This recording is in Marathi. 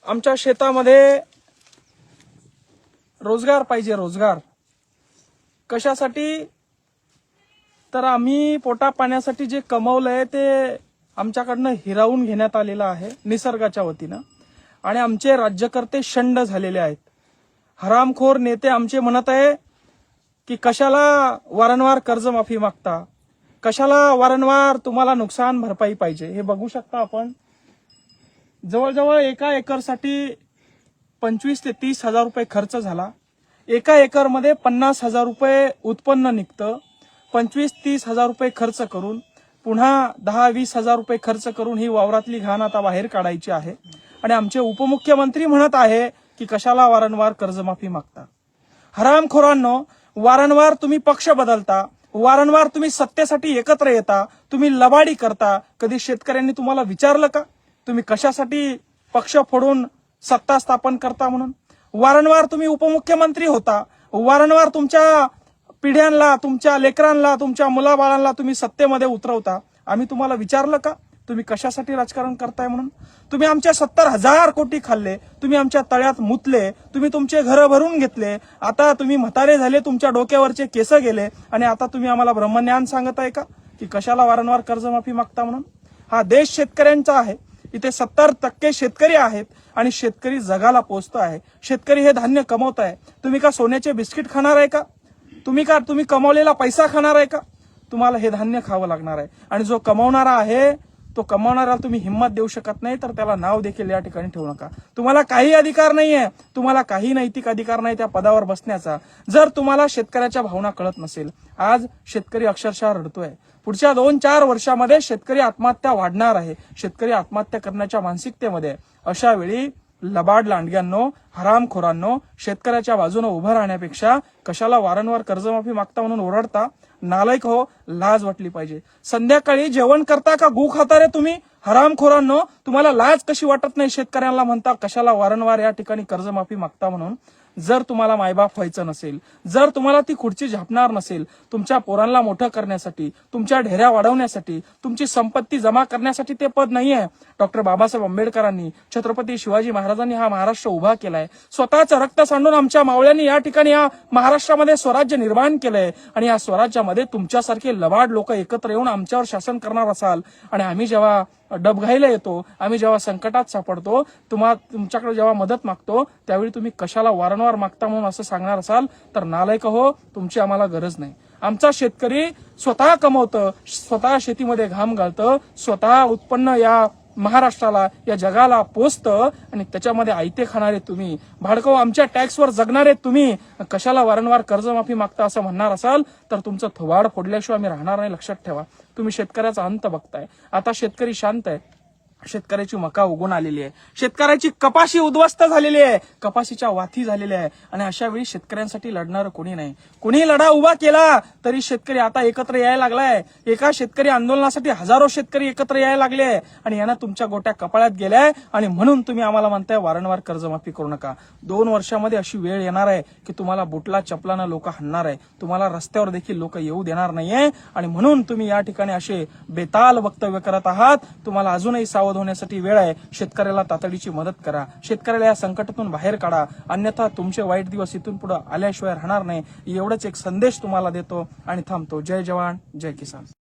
आमच्या शेतामध्ये रोजगार पाहिजे. रोजगार कशासाठी? तर आम्ही पोटा पाण्यासाठी जे कमवलंय ते आमच्याकडनं हिरावून घेण्यात आलेलं आहे निसर्गाच्या वतीनं, आणि आमचे राज्यकर्ते शंड झालेले आहेत. हरामखोर नेते आमचे म्हणत आहे की कशाला वारंवार कर्जमाफी मागता, कशाला वारंवार तुम्हाला नुकसान भरपाई पाहिजे. हे बघू शकता आपण, जवळजवळ एका एकरसाठी 25 ते 30 हजार रुपये खर्च झाला. एका एकरमध्ये 50 हजार रुपये उत्पन्न निघतं. 25-30 हजार रुपये खर्च करून पुन्हा 10-20 हजार रुपये खर्च करून ही वावरातली घाण आता बाहेर काढायची आहे. आणि आमचे उपमुख्यमंत्री म्हणत आहे की कशाला वारंवार कर्जमाफी मागता. हरामखोरांनो, वारंवार तुम्ही पक्ष बदलता, वारंवार तुम्ही सत्तेसाठी एकत्र येता, तुम्ही लबाडी करता. कधी शेतकऱ्यांनी तुम्हाला विचारलं का तुम्ही कशासाठी पक्ष फोडून सत्ता स्थापन करता म्हणून? वारंवार तुम्ही उपमुख्यमंत्री होता, वारंवार तुमच्या पिढ्यांना, तुमच्या लेकरांना, तुमच्या मुलाबाळांना तुम्ही सत्तेमध्ये उतरवता. आम्ही तुम्हाला विचारलं का तुम्ही कशासाठी राजकारण करताय म्हणून? तुम्ही आमच्या 70,000 कोटी खाल्ले, तुम्ही आमच्या तळ्यात मुतले, तुम्ही तुमचे घरं भरून घेतले. आता तुम्ही म्हातारे झाले, तुमच्या डोक्यावरचे केस गेले, आणि आता तुम्ही आम्हाला ब्रह्मज्ञान सांगत आहे का की कशाला वारंवार कर्जमाफी मागता म्हणून? हा देश शेतकऱ्यांचा आहे. इथे 70% शेतकरी आहेत आणि शेतकरी जगाला पोचतो आहे. शेतकरी हे धान्य कमवत आहे. तुम्ही का सोन्याचे बिस्किट खाणार आहे का? तुम्ही कमावलेला पैसा खाणार आहे का? तुम्हाला हे धान्य खावं लागणार आहे. आणि जो कमावणारा आहे तो कमावणारा तुम्ही हिंमत देऊ शकत नाही, तर त्याला नाव देखील या ठिकाणी ठेवू नका. तुम्हाला काही अधिकार नाहीये, तुम्हाला काही नैतिक अधिकार नाही त्या पदावर बसण्याचा, जर तुम्हाला शेतकऱ्याच्या भावना कळत नसेल. आज शेतकरी अक्षरशः रडतोय. पुढच्या 2-4 वर्षामध्ये शेतकरी आत्महत्या वाढणार आहे. शेतकरी आत्महत्या करण्याच्या मानसिकतेमध्ये. अशा वेळी लबाड लांडग्यांनो, हरामखोरांनो, शेतकऱ्याच्या बाजूने उभं राहण्यापेक्षा कशाला वारंवार कर्जमाफी मागता म्हणून ओरडता? नालायक हो, लाज वाटली पाहिजे. संध्याकाळी जेवण करता का गू खाता रे तुम्ही? हरामखोरांनो, तुम्हाला लाज कशी वाटत नाही? शेतकऱ्यांना म्हणता कशाला वारंवार या ठिकाणी कर्जमाफी मागता म्हणून. जर तुम्हाला मायबाप व्हायचं नसेल, जर तुम्हाला ती खुर्ची झापणार नसेल, तुमच्या पोरांना मोठं करण्यासाठी, तुमच्या ढेऱ्या वाढवण्यासाठी, तुमची संपत्ती जमा करण्यासाठी ते पद नाहीये. डॉक्टर बाबासाहेब आंबेडकरांनी, छत्रपती शिवाजी महाराजांनी हा महाराष्ट्र उभा केलाय. स्वतःचं रक्त सांडून आमच्या मावळ्यांनी या ठिकाणी या महाराष्ट्रामध्ये स्वराज्य निर्माण केलंय. आणि या स्वराज्यामध्ये तुमच्यासारखे लबाड लोक एकत्र येऊन आमच्यावर शासन करणार असाल, आणि आम्ही जेव्हा डबघाईला येतो, आम्ही जेव्हा संकटात सापडतो, तुमच्याकडे जेव्हा मदत मागतो, त्यावेळी तुम्ही कशाला वारंवार मागता म्हणून असं सांगणार असाल तर नालायक हो, तुमची आम्हाला गरज नाही. आमचा शेतकरी स्वतः कमवतं, स्वतः शेतीमध्ये घाम घालतं, स्वतः उत्पन्न या महाराष्ट्राला, या जगाला पोचतं, आणि त्याच्यामध्ये आयते खाणारे तुम्ही, भाडकं आमच्या टॅक्सवर जगणारे तुम्ही कशाला वारंवार कर्जमाफी मागता असं म्हणणार असाल तर तुमचं थोबाड फोडल्याशिवाय आम्ही राहणार नाही. लक्षात ठेवा. तुम्ही शेतकऱ्याचा अंत बघताय. आता शेतकरी शांत आहे. शेतकऱ्याची मका उगून आलेली आहे. शेतकऱ्याची कपाशी उद्ध्वस्त झालेली आहे. कपाशीच्या वाथी झालेल्या आहे. आणि अशा वेळी शेतकऱ्यांसाठी लढणारं कोणी नाही. कोणी लढा उभा केला तरी शेतकरी आता एकत्र यायला लागलाय. एका शेतकरी आंदोलनासाठी हजारो शेतकरी एकत्र यायला लागले, आणि यांना तुमच्या गोट्या कपाळात गेल्याय. आणि म्हणून तुम्ही आम्हाला म्हणताय वारंवार कर्जमाफी करू नका. 2 वर्षामध्ये अशी वेळ येणार आहे की तुम्हाला बुटला चपलानं लोक हाणणार आहे. तुम्हाला रस्त्यावर देखील लोक येऊ देणार नाहीये. आणि म्हणून तुम्ही या ठिकाणी असे बेताल वक्तव्य करत आहात. तुम्हाला अजूनही सावध होण्यासाठी वेळ आहे. शेतकऱ्याला तातडीची मदत करा. शेतकऱ्याला या संकटातून बाहेर काढा. अन्यथा तुमचे वाईट दिवस इथून पुढे आल्याशिवाय राहणार नाही. एवढंच एक संदेश तुम्हाला देतो आणि थांबतो. जय जवान, जय किसान.